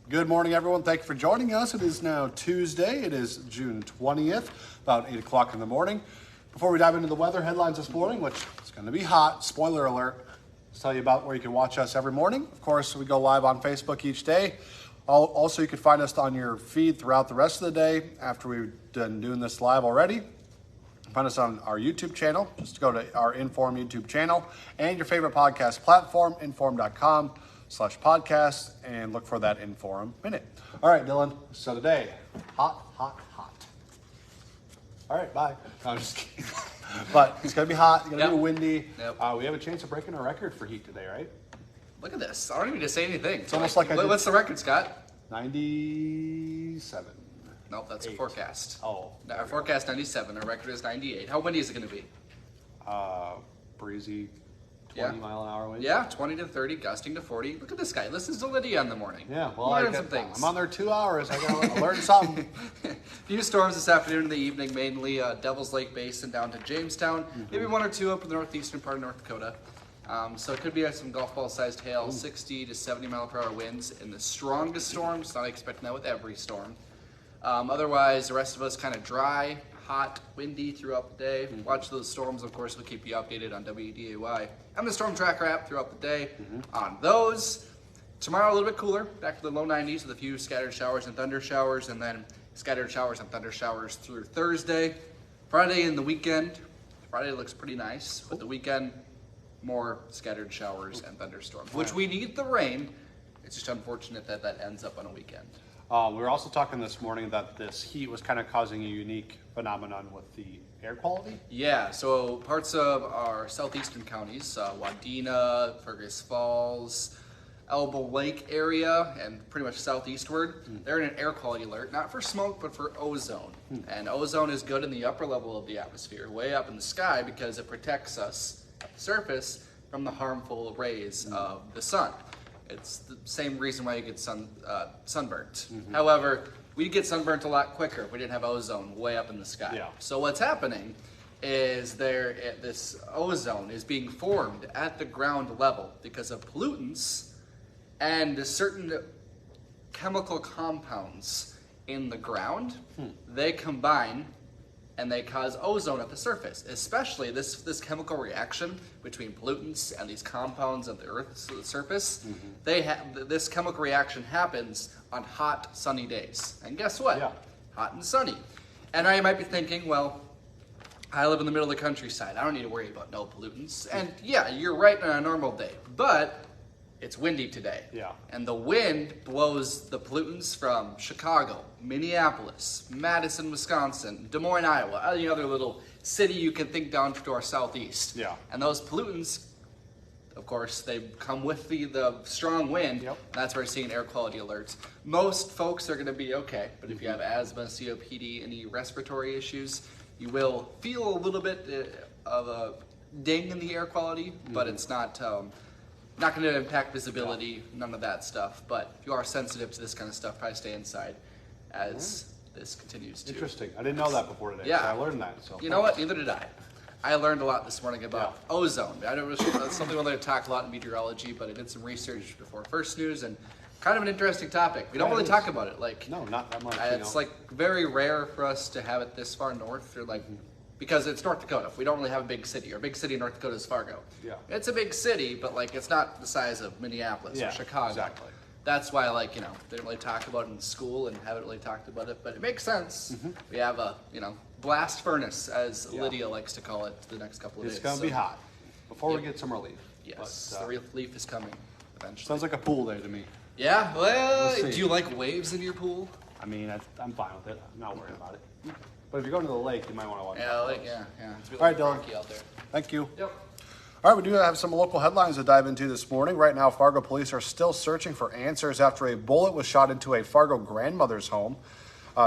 Good morning, everyone. Thank you for joining us. It is now Tuesday. It is June 20th, about 8 o'clock in the morning. Before we dive into the weather headlines this morning, which is going to be hot, spoiler alert, let's tell you about where you can watch us every morning. Of course, we go live on Facebook each day. Also, you can find us on your feed throughout the rest of the day after we've done doing this live already. Find us on our YouTube channel. Just go to our Inform YouTube channel and your favorite podcast platform, inform.com/podcast, and look for that Inform Minute. All right, Dillon. So today, hot. All right, bye. No, I'm just kidding. But it's going to be hot. It's going to be windy. Yep. We have a chance of breaking a record for heat today, right? Look at this. I don't even need to say anything. It's almost like what's the record, Scott? 97. Nope, that's 8. a forecast. Oh. Our forecast 97. Our record is 98. How windy is it going to be? Breezy, 20 mile an hour wind. Yeah, 20 to 30, gusting to 40. Look at this guy. Listens to Lydia in the morning. Yeah, well, learn some things. I'm on there 2 hours. I got to learn something. Few storms this afternoon in the evening, mainly Devil's Lake Basin down to Jamestown. Maybe one or two up in the northeastern part of North Dakota. So it could be some golf ball sized hail, 60 to 70 mile per hour winds in the strongest storms. Not expecting that with every storm. Otherwise, the rest of us kind of dry, hot, windy throughout the day. Watch those storms, of course. We'll keep you updated on WDAY and the Storm Tracker app throughout the day on those. Tomorrow, a little bit cooler, back to the low 90s with a few scattered showers and thunder showers, and then scattered showers and thunder showers through Thursday. Friday and the weekend. Friday looks pretty nice, but the weekend, more scattered showers and thunderstorms, which we need the rain. It's just unfortunate that that ends up on a weekend. We were also talking this morning that this heat was kind of causing a unique phenomenon with the air quality. Yeah, so parts of our southeastern counties, Wadena, Fergus Falls, Elbow Lake area, and pretty much southeastward, they're in an air quality alert, not for smoke, but for ozone. And ozone is good in the upper level of the atmosphere, way up in the sky, because it protects us at the surface from the harmful rays of the sun. It's the same reason why you get sunburnt. However, we get sunburnt a lot quicker if we didn't have ozone way up in the sky. Yeah. So what's happening is this ozone is being formed at the ground level because of pollutants and certain chemical compounds in the ground. They combine and they cause ozone at the surface, especially this chemical reaction between pollutants and these compounds of the Earth's surface. This chemical reaction happens on hot, sunny days. And guess what? Yeah. Hot and sunny. And now you might be thinking, well, I live in the middle of the countryside. I don't need to worry about no pollutants. And yeah, you're right on a normal day, but it's windy today. Yeah. And the wind blows the pollutants from Chicago, Minneapolis, Madison, Wisconsin, Des Moines, Iowa, any other little city you can think down to our southeast. Yeah. And those pollutants, of course, they come with the strong wind. Yep. And that's where we're seeing air quality alerts. Most folks are going to be okay, but if you have asthma, COPD, any respiratory issues, you will feel a little bit of a ding in the air quality, but it's not going to impact visibility, none of that stuff. But if you are sensitive to this kind of stuff, probably stay inside as this continues to. Interesting. I didn't know that before today. Yeah. So I learned that. So You know what? Neither did I. I learned a lot this morning about ozone. I know it's something we're going to talk a lot in meteorology, but I did some research before First News, and kind of an interesting topic. We don't really talk about it. No, not that much. It's like very rare for us to have it this far north, or like because it's North Dakota. We don't really have a big city. Our big city in North Dakota is Fargo. Yeah. It's a big city, but like it's not the size of Minneapolis or Chicago. Exactly. That's why, like, they didn't really talk about it in school and haven't really talked about it, but it makes sense. We have a, blast furnace, as Lydia likes to call it, the next couple of days. It's going to be hot before we get some relief. Yes, But, the relief is coming eventually. sounds like a pool day to me. Yeah, well, We'll see. do you like waves in your pool? I mean, I'm fine with it. I'm not worried about it. But if you're going to the lake, you might want to watch Yeah, out. like, yeah. It's really All right, Dillon. rocky out there. Thank you. Yep. All right, we do have some local headlines to dive into this morning. Right now, Fargo police are still searching for answers after a bullet was shot into a Fargo grandmother's home.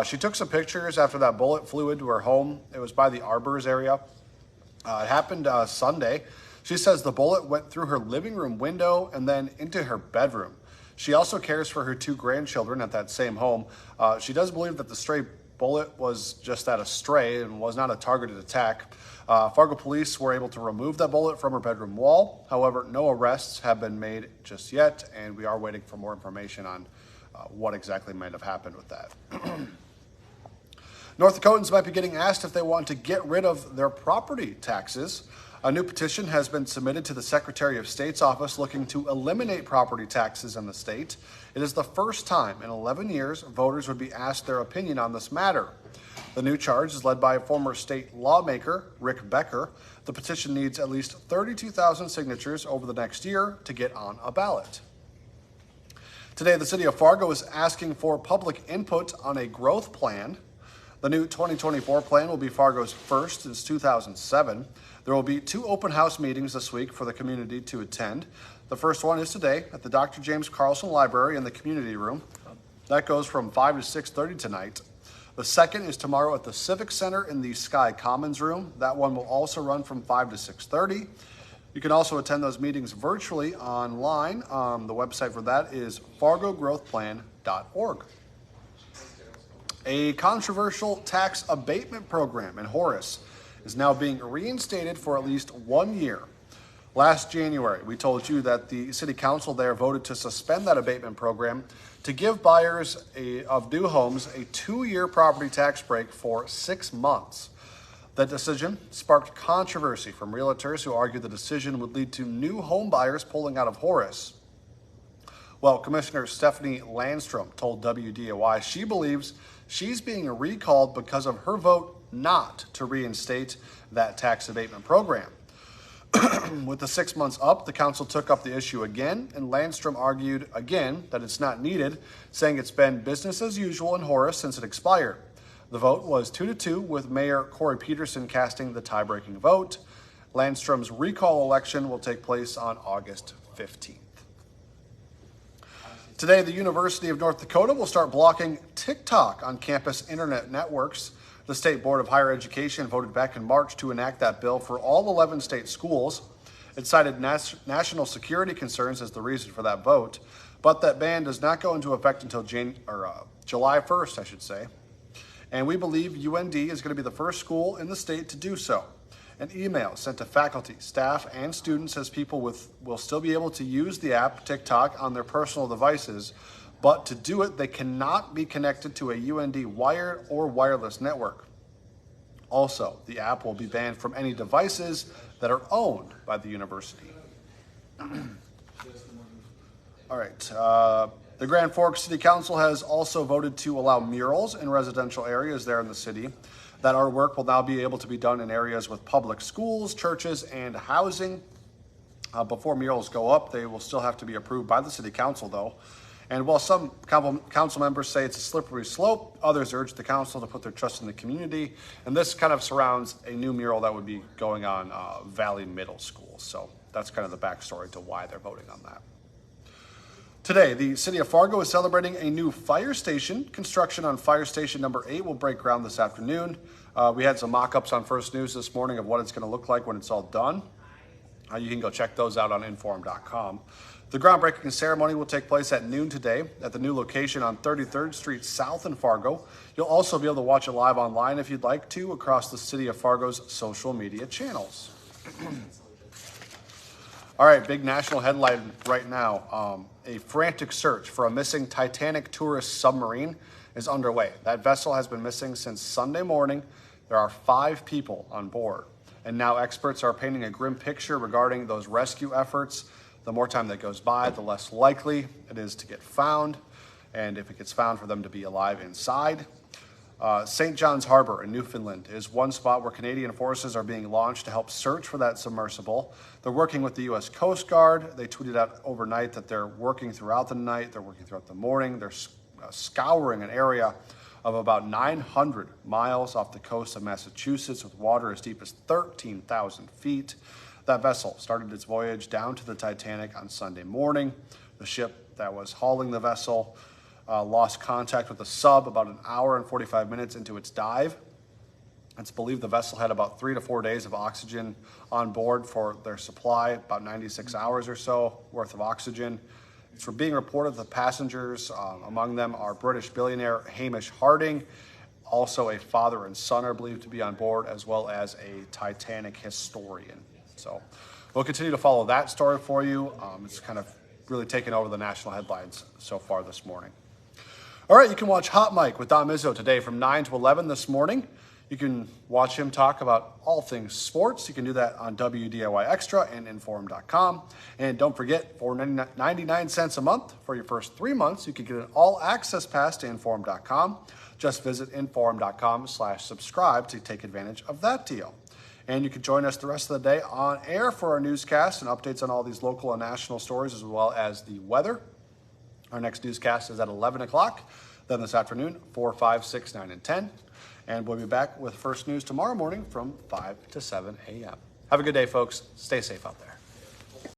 She took some pictures after that bullet flew into her home. It was by the Arbors area. It happened Sunday. She says the bullet went through her living room window and then into her bedroom. She also cares for her 2 grandchildren at that same home. She does believe that the stray bullet was just that, a stray, and was not a targeted attack. Fargo police were able to remove that bullet from her bedroom wall. However, no arrests have been made just yet, and we are waiting for more information on what exactly might have happened with that. North Dakotans might be getting asked if they want to get rid of their property taxes. A new petition has been submitted to the Secretary of State's office looking to eliminate property taxes in the state. It is the first time in 11 years voters would be asked their opinion on this matter. The new charge is led by former state lawmaker Rick Becker. The petition needs at least 32,000 signatures over the next year to get on a ballot. Today, the city of Fargo is asking for public input on a growth plan. The new 2024 plan will be Fargo's first since 2007. There will be 2 open house meetings this week for the community to attend. The first one is today at the Dr. James Carlson Library in the community room. That goes from 5 to 6:30 tonight. The second is tomorrow at the Civic Center in the Sky Commons room. That one will also run from 5 to 6:30. You can also attend those meetings virtually online. The website for that is fargogrowthplan.org. A controversial tax abatement program in Horace is now being reinstated for at least 1 year. Last January, we told you that the city council there voted to suspend that abatement program to give buyers of new homes a 2-year property tax break for 6 months. That decision sparked controversy from realtors who argued the decision would lead to new home buyers pulling out of Horace. Well, Commissioner Stephanie Landstrom told WDAY she believes she's being recalled because of her vote not to reinstate that tax abatement program. With the 6 months up, the council took up the issue again, and Landstrom argued again that it's not needed, saying it's been business as usual in Horace since it expired. The vote was 2-2, with Mayor Corey Peterson casting the tie-breaking vote. Landstrom's recall election will take place on August 15th. Today, the University of North Dakota will start blocking TikTok on campus internet networks. The State Board of Higher Education voted back in March to enact that bill for all 11 state schools. It cited national security concerns as the reason for that vote, but that ban does not go into effect until July 1st, I should say. And we believe UND is going to be the first school in the state to do so. An email sent to faculty, staff, and students says people will still be able to use the app TikTok on their personal devices, but to do it, they cannot be connected to a UND wired or wireless network. Also, the app will be banned from any devices that are owned by the university. All right. The Grand Forks City Council has also voted to allow murals in residential areas there in the city. That artwork will now be able to be done in areas with public schools, churches, and housing. Before murals go up, they will still have to be approved by the City Council, though. And while some council members say it's a slippery slope, others urge the council to put their trust in the community. And this kind of surrounds a new mural that would be going on Valley Middle School. So that's kind of the backstory to why they're voting on that. Today, the city of Fargo is celebrating a new fire station. Construction on fire station number 8 will break ground this afternoon. We had some mock-ups on First News this morning of what it's going to look like when it's all done. You can go check those out on inform.com. The groundbreaking ceremony will take place at noon today at the new location on 33rd Street South in Fargo. You'll also be able to watch it live online if you'd like to across the city of Fargo's social media channels. All right, big national headline right now. A frantic search for a missing Titanic tourist submarine is underway. That vessel has been missing since Sunday morning. There are 5 people on board. And now experts are painting a grim picture regarding those rescue efforts. The more time that goes by, the less likely it is to get found. And if it gets found, for them to be alive inside. St. John's Harbor in Newfoundland is one spot where Canadian forces are being launched to help search for that submersible. They're working with the U.S. Coast Guard. They tweeted out overnight that they're working throughout the night. They're working throughout the morning. They're scouring an area of about 900 miles off the coast of Massachusetts with water as deep as 13,000 feet. That vessel started its voyage down to the Titanic on Sunday morning. The ship that was hauling the vessel lost contact with the sub about an hour and 45 minutes into its dive. It's believed the vessel had about 3 to 4 days of oxygen on board for their supply, about 96 hours or so worth of oxygen. It's being reported that the passengers, among them are British billionaire Hamish Harding. Also a father and son are believed to be on board, as well as a Titanic historian. So we'll continue to follow that story for you. It's kind of really taken over the national headlines so far this morning. All right, you can watch Hot Mike with Don Mizzo today from 9 to 11 this morning. You can watch him talk about all things sports. You can do that on WDAY Extra and Inform.com. And don't forget, for 99 cents a month for your first 3 months, you can get an all-access pass to Inform.com. Just visit Inform.com/subscribe to take advantage of that deal. And you can join us the rest of the day on air for our newscast and updates on all these local and national stories, as well as the weather. Our next newscast is at 11 o'clock. Then this afternoon, 4, 5, 6, 9, and 10. And we'll be back with First News tomorrow morning from 5 to 7 a.m. Have a good day, folks. Stay safe out there.